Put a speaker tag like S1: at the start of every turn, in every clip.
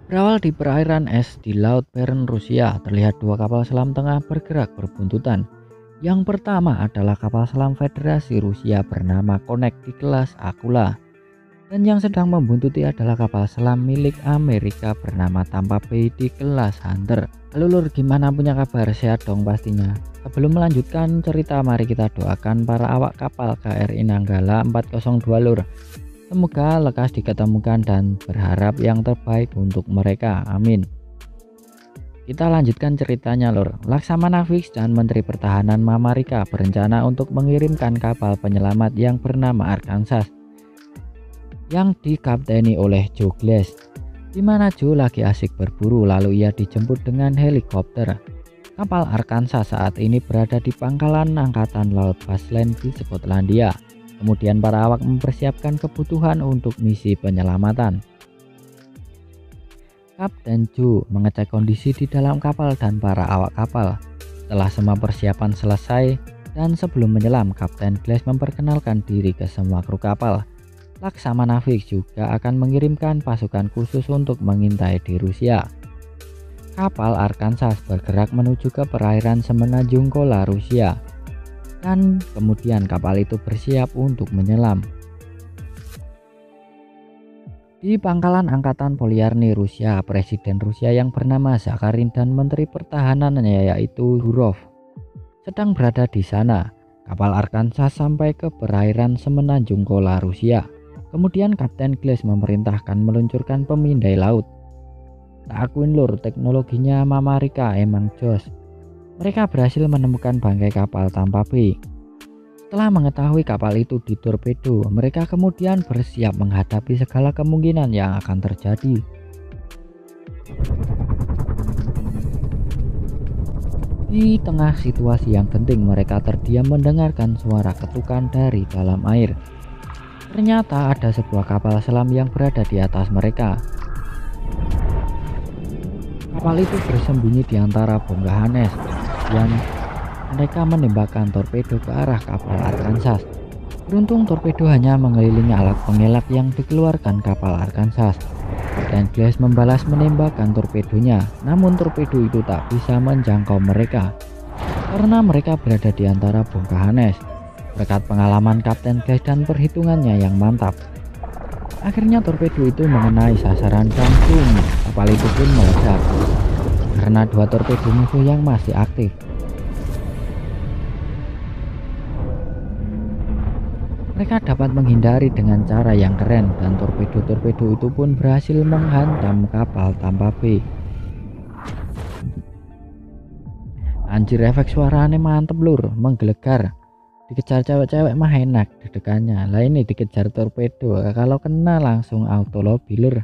S1: Berawal di perairan es di Laut Bering Rusia, terlihat dua kapal selam tengah bergerak berbuntutan. Yang pertama adalah kapal selam Federasi Rusia bernama Konek di kelas Akula. Dan yang sedang membuntuti adalah kapal selam milik Amerika bernama Tampa Bay di kelas Hunter. Lalu lur, gimana, punya kabar? Sehat dong pastinya. Sebelum melanjutkan cerita, mari kita doakan para awak kapal KRI Nanggala 402 lur. Semoga lekas diketemukan dan berharap yang terbaik untuk mereka. Amin. Kita lanjutkan ceritanya lur. Laksamana Fix dan Menteri Pertahanan Mamarika berencana untuk mengirimkan kapal penyelamat yang bernama Arkansas yang dikapteni oleh Joe Glass, di mana Joe lagi asik berburu lalu ia dijemput dengan helikopter. Kapal Arkansas saat ini berada di pangkalan Angkatan Laut Basland di Skotlandia. Kemudian para awak mempersiapkan kebutuhan untuk misi penyelamatan. Kapten Joe mengecek kondisi di dalam kapal dan para awak kapal. Setelah semua persiapan selesai dan sebelum menyelam, Kapten Glass memperkenalkan diri ke semua kru kapal. Laksamana Fix juga akan mengirimkan pasukan khusus untuk mengintai di Rusia. Kapal Arkansas bergerak menuju ke perairan Semenanjung Kola, Rusia. Dan kemudian kapal itu bersiap untuk menyelam. Di pangkalan Angkatan Polyarny Rusia, Presiden Rusia yang bernama Zakharin dan Menteri Pertahanannya yaitu Durov sedang berada di sana. Kapal Arkansas sampai ke perairan Semenanjung Kola, Rusia. Kemudian Kapten Glass memerintahkan meluncurkan pemindai laut. Tak akuin lur, teknologinya Mamarika emang jos. Mereka berhasil menemukan bangkai kapal Tampa Bay. Setelah mengetahui kapal itu ditorpedo, mereka kemudian bersiap menghadapi segala kemungkinan yang akan terjadi. Di tengah situasi yang genting, mereka terdiam mendengarkan suara ketukan dari dalam air. Ternyata ada sebuah kapal selam yang berada di atas mereka. Kapal itu bersembunyi di antara bongkahan es. Dan mereka menembakkan torpedo ke arah kapal Arkansas. Beruntung torpedo hanya mengelilingi alat pengelak yang dikeluarkan kapal Arkansas. Dan Glass membalas menembakkan torpedonya, namun torpedo itu tak bisa menjangkau mereka karena mereka berada di antara bongkahan es. Berkat pengalaman Kapten Glass dan perhitungannya yang mantap, akhirnya torpedo itu mengenai sasaran dan boom, kapal itu pun meledak karena dua torpedo musuh yang masih aktif. Mereka dapat menghindari dengan cara yang keren dan torpedo-torpedo itu pun berhasil menghantam kapal Tampa Bay. Anjir, efek suaranya mantep lur, menggelegar. Dikejar cewek-cewek mah enak deg-degannya. Lah ini dikejar torpedo, kalau kena langsung auto lobby lur.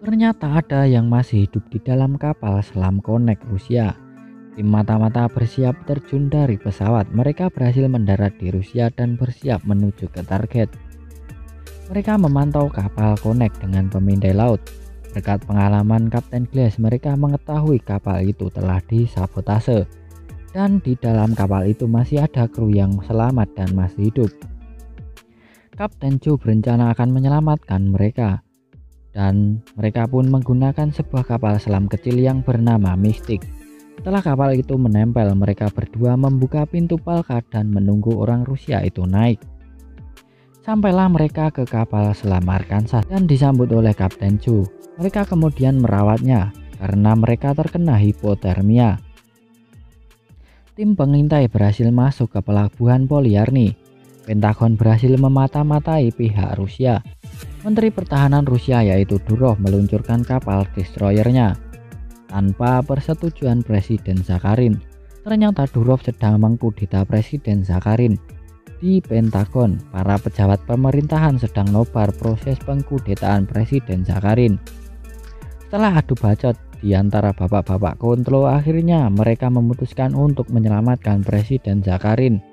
S1: Ternyata ada yang masih hidup di dalam kapal selam Konek Rusia. Tim mata-mata bersiap terjun dari pesawat. Mereka berhasil mendarat di Rusia dan bersiap menuju ke target. Mereka memantau kapal Konek dengan pemindai laut. Berkat pengalaman Kapten Glass, mereka mengetahui kapal itu telah disabotase. Dan di dalam kapal itu masih ada kru yang selamat dan masih hidup. Kapten Joe berencana akan menyelamatkan mereka. Dan mereka pun menggunakan sebuah kapal selam kecil yang bernama Mystic. Setelah kapal itu menempel, mereka berdua membuka pintu palka dan menunggu orang Rusia itu naik. Sampailah mereka ke kapal selam Arkansas dan disambut oleh Kapten Joe. Mereka kemudian merawatnya karena mereka terkena hipotermia. Tim pengintai berhasil masuk ke pelabuhan Polyarny. Pentagon berhasil memata-matai pihak Rusia. Menteri Pertahanan Rusia yaitu Durov meluncurkan kapal destroyernya tanpa persetujuan Presiden Zakharin. Ternyata Durov sedang mengkudeta Presiden Zakharin. Di Pentagon, para pejabat pemerintahan sedang nobar proses pengkudetaan Presiden Zakharin. Setelah adu bacot di antara bapak-bapak kontrol, akhirnya mereka memutuskan untuk menyelamatkan Presiden Zakharin.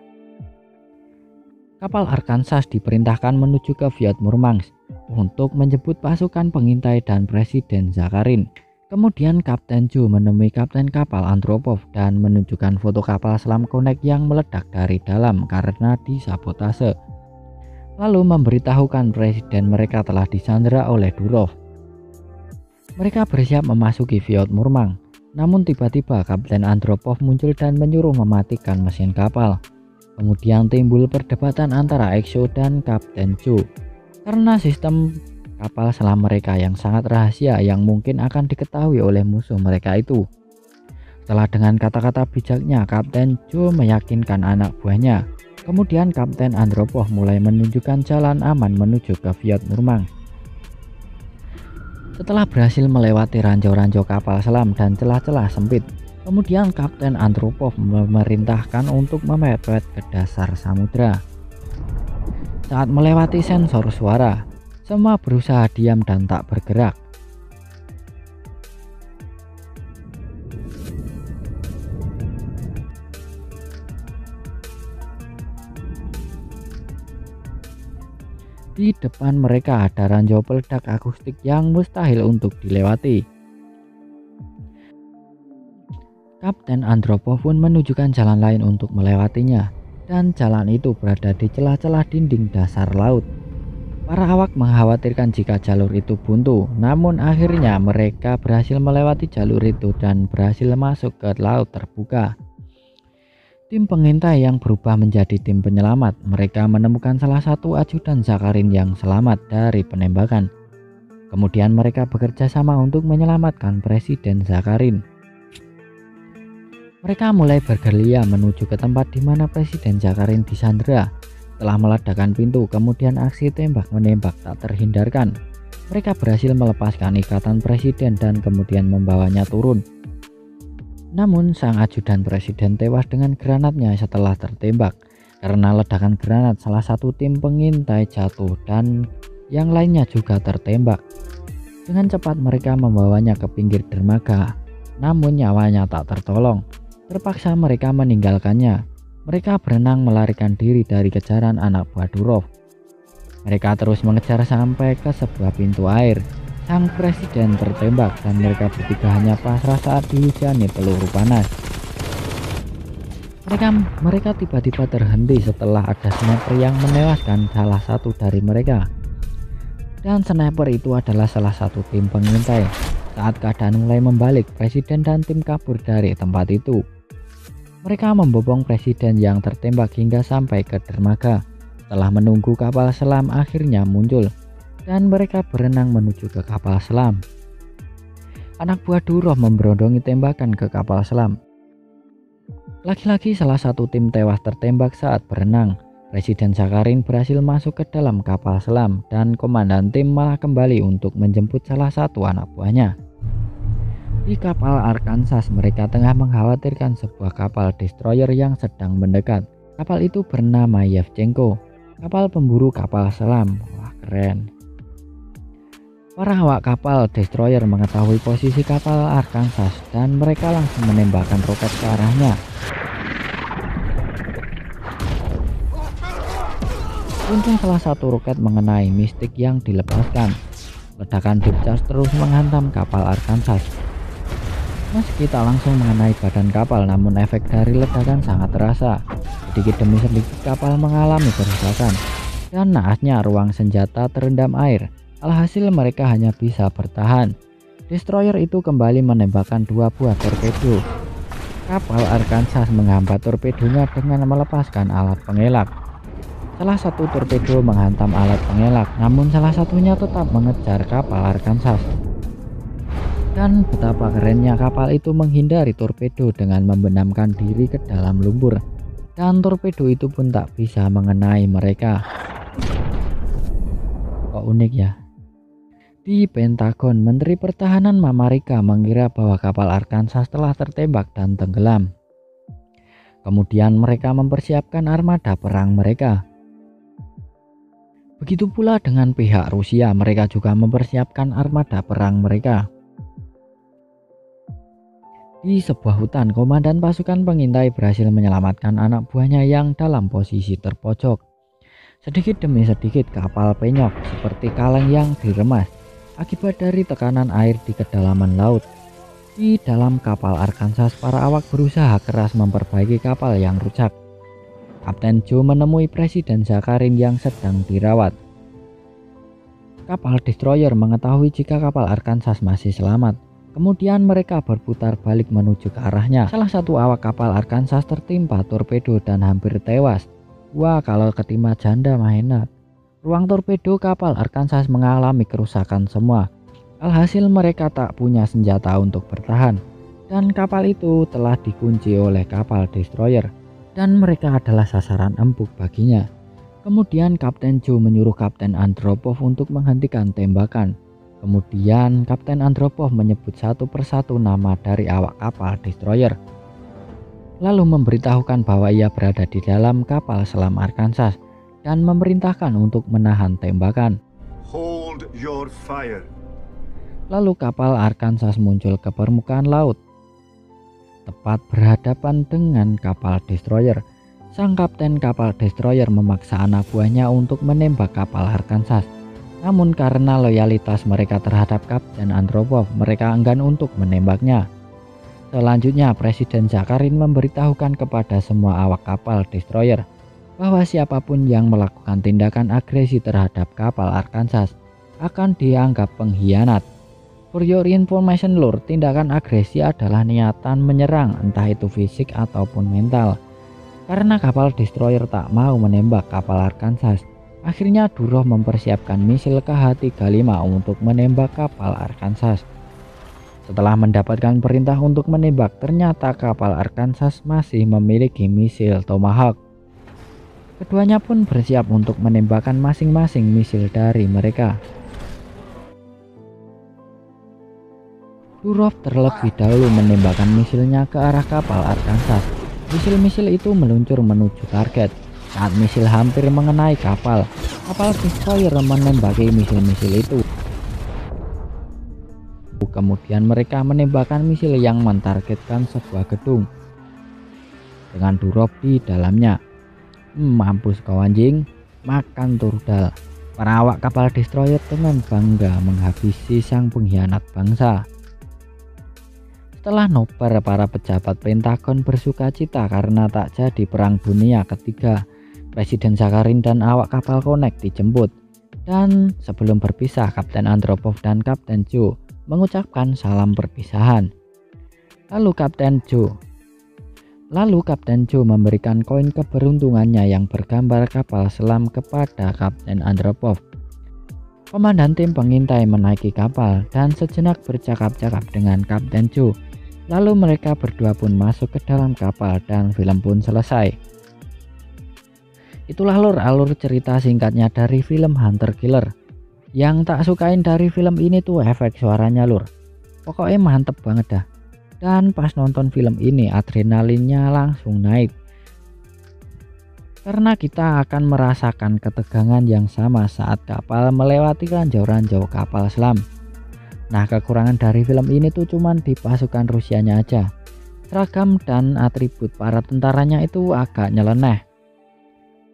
S1: Kapal Arkansas diperintahkan menuju ke Viet Murmansk untuk menjemput pasukan pengintai dan Presiden Zakharin. Kemudian Kapten Joe menemui kapten kapal Antropov dan menunjukkan foto kapal selam Konek yang meledak dari dalam karena disabotase. lalu memberitahukan presiden mereka telah disandera oleh Durov. Mereka bersiap memasuki Fjord Murmansk, namun tiba-tiba Kapten Andropov muncul dan menyuruh mematikan mesin kapal. Kemudian timbul perdebatan antara Exo dan Kapten Cho karena sistem kapal selam mereka yang sangat rahasia yang mungkin akan diketahui oleh musuh mereka itu. Setelah dengan kata-kata bijaknya Kapten Cho meyakinkan anak buahnya, kemudian Kapten Andropov mulai menunjukkan jalan aman menuju ke Fjord Murmansk. Setelah berhasil melewati ranjau-ranjau kapal selam dan celah-celah sempit, kemudian Kapten Andropov memerintahkan untuk memepet ke dasar samudra. Saat melewati sensor suara, semua berusaha diam dan tak bergerak. Di depan mereka ada ranjau peledak akustik yang mustahil untuk dilewati. Kapten Andropov pun menunjukkan jalan lain untuk melewatinya, dan jalan itu berada di celah-celah dinding dasar laut. Para awak mengkhawatirkan jika jalur itu buntu, namun akhirnya mereka berhasil melewati jalur itu dan berhasil masuk ke laut terbuka. Tim pengintai yang berubah menjadi tim penyelamat. Mereka menemukan salah satu ajudan Zakharin yang selamat dari penembakan. Kemudian mereka bekerja sama untuk menyelamatkan Presiden Zakharin. Mereka mulai bergerilya menuju ke tempat di mana Presiden Zakharin disandera. Setelah meledakkan pintu, kemudian aksi tembak-menembak tak terhindarkan. Mereka berhasil melepaskan ikatan presiden dan kemudian membawanya turun. Namun sang ajudan presiden tewas dengan granatnya setelah tertembak. Karena ledakan granat, salah satu tim pengintai jatuh dan yang lainnya juga tertembak. Dengan cepat mereka membawanya ke pinggir dermaga, namun nyawanya tak tertolong. Terpaksa mereka meninggalkannya. Mereka berenang melarikan diri dari kejaran anak buah Durov. Mereka terus mengejar sampai ke sebuah pintu air. Sang presiden tertembak dan mereka bertiga hanya pasrah saat dihujani peluru panas. Mereka tiba-tiba terhenti setelah ada sniper yang menewaskan salah satu dari mereka. Dan sniper itu adalah salah satu tim pengintai. Saat keadaan mulai membalik, presiden dan tim kabur dari tempat itu. Mereka membopong presiden yang tertembak hingga sampai ke dermaga. Setelah menunggu kapal selam akhirnya muncul, dan mereka berenang menuju ke kapal selam. Anak buah Durov memberondongi tembakan ke kapal selam. Lagi-lagi salah satu tim tewas tertembak saat berenang. Presiden Zakharin berhasil masuk ke dalam kapal selam dan komandan tim malah kembali untuk menjemput salah satu anak buahnya. Di kapal Arkansas mereka tengah mengkhawatirkan sebuah kapal destroyer yang sedang mendekat. Kapal itu bernama Yevchenko, kapal pemburu kapal selam. Wah, keren. Para awak kapal destroyer mengetahui posisi kapal Arkansas dan mereka langsung menembakkan roket ke arahnya. Untung salah satu roket mengenai mistik yang dilepaskan. Ledakan deep charge terus menghantam kapal Arkansas. Meski tak langsung mengenai badan kapal, namun efek dari ledakan sangat terasa. Sedikit demi sedikit kapal mengalami kerusakan, dan naasnya ruang senjata terendam air. Alhasil mereka hanya bisa bertahan. Destroyer itu kembali menembakkan 2 buah torpedo. Kapal Arkansas menghambat torpedonya dengan melepaskan alat pengelak. Salah satu torpedo menghantam alat pengelak, namun salah satunya tetap mengejar kapal Arkansas. Dan betapa kerennya kapal itu menghindari torpedo dengan membenamkan diri ke dalam lumpur. Dan torpedo itu pun tak bisa mengenai mereka. Kok unik ya? Di Pentagon, Menteri Pertahanan Amerika mengira bahwa kapal Arkansas telah tertembak dan tenggelam. Kemudian mereka mempersiapkan armada perang mereka. Begitu pula dengan pihak Rusia, mereka juga mempersiapkan armada perang mereka. Di sebuah hutan, komandan pasukan pengintai berhasil menyelamatkan anak buahnya yang dalam posisi terpojok. Sedikit demi sedikit kapal penyok seperti kaleng yang diremas akibat dari tekanan air di kedalaman laut. Di dalam kapal Arkansas, para awak berusaha keras memperbaiki kapal yang rusak. Kapten Joe menemui Presiden Zakharin yang sedang dirawat. Kapal destroyer mengetahui jika kapal Arkansas masih selamat. Kemudian mereka berputar balik menuju ke arahnya. Salah satu awak kapal Arkansas tertimpa torpedo dan hampir tewas. Wah, kalau ketimpa janda mah enak. Ruang torpedo kapal Arkansas mengalami kerusakan semua. Alhasil mereka tak punya senjata untuk bertahan. Dan kapal itu telah dikunci oleh kapal destroyer. Dan mereka adalah sasaran empuk baginya. Kemudian Kapten Joe menyuruh Kapten Andropov untuk menghentikan tembakan. Kemudian Kapten Andropov menyebut satu persatu nama dari awak kapal destroyer. Lalu memberitahukan bahwa ia berada di dalam kapal selam Arkansas dan memerintahkan untuk menahan tembakan.
S2: Hold your fire.
S1: Lalu kapal Arkansas muncul ke permukaan laut, tepat berhadapan dengan kapal destroyer. Sang kapten kapal destroyer memaksa anak buahnya untuk menembak kapal Arkansas. Namun karena loyalitas mereka terhadap Kapten Andropov, mereka enggan untuk menembaknya. Selanjutnya Presiden Zakharin memberitahukan kepada semua awak kapal destroyer bahwa siapapun yang melakukan tindakan agresi terhadap kapal Arkansas akan dianggap pengkhianat. For your information lur, tindakan agresi adalah niatan menyerang entah itu fisik ataupun mental. Karena kapal destroyer tak mau menembak kapal Arkansas, akhirnya Durov mempersiapkan misil KH-35 untuk menembak kapal Arkansas. Setelah mendapatkan perintah untuk menembak, ternyata kapal Arkansas masih memiliki misil Tomahawk. Keduanya pun bersiap untuk menembakkan masing-masing misil dari mereka. Durov terlebih dahulu menembakkan misilnya ke arah kapal Arkansas. Misil-misil itu meluncur menuju target. Saat misil hampir mengenai kapal destroyer menembaki misil-misil itu. Kemudian mereka menembakkan misil yang mentargetkan sebuah gedung dengan Durov di dalamnya. Mampus kau anjing, makan turtle. Para awak kapal destroyer dengan bangga menghabisi sang pengkhianat bangsa. Setelah nobar, para pejabat Pentagon bersuka cita karena tak jadi perang dunia ketiga. Presiden Zakharin dan awak kapal Connect dijemput. Dan sebelum berpisah, Kapten Andropov dan Kapten Joe mengucapkan salam perpisahan. Lalu Kapten Joe memberikan koin keberuntungannya yang bergambar kapal selam kepada Kapten Andropov. Komandan tim pengintai menaiki kapal dan sejenak bercakap-cakap dengan Kapten Joe. Lalu mereka berdua pun masuk ke dalam kapal dan film pun selesai. Itulah lur alur cerita singkatnya dari film Hunter Killer. Yang tak sukain dari film ini tuh efek suaranya lur. Pokoknya mantep banget dah. Dan pas nonton film ini adrenalinnya langsung naik. Karena kita akan merasakan ketegangan yang sama saat kapal melewati ranjau-ranjau kapal selam. Nah, kekurangan dari film ini tuh cuman di pasukan Rusianya aja. Seragam dan atribut para tentaranya itu agak nyeleneh.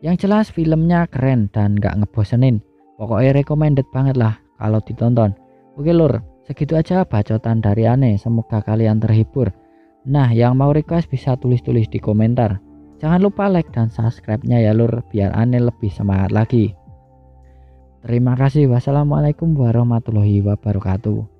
S1: Yang jelas filmnya keren dan gak ngebosenin. Pokoknya recommended banget lah kalau ditonton. Oke lur, segitu aja bacotan dari Ane. Semoga kalian terhibur. Nah, yang mau request bisa tulis-tulis di komentar. Jangan lupa like dan subscribe-nya ya lur, biar Ane lebih semangat lagi. Terima kasih. Wassalamualaikum warahmatullahi wabarakatuh.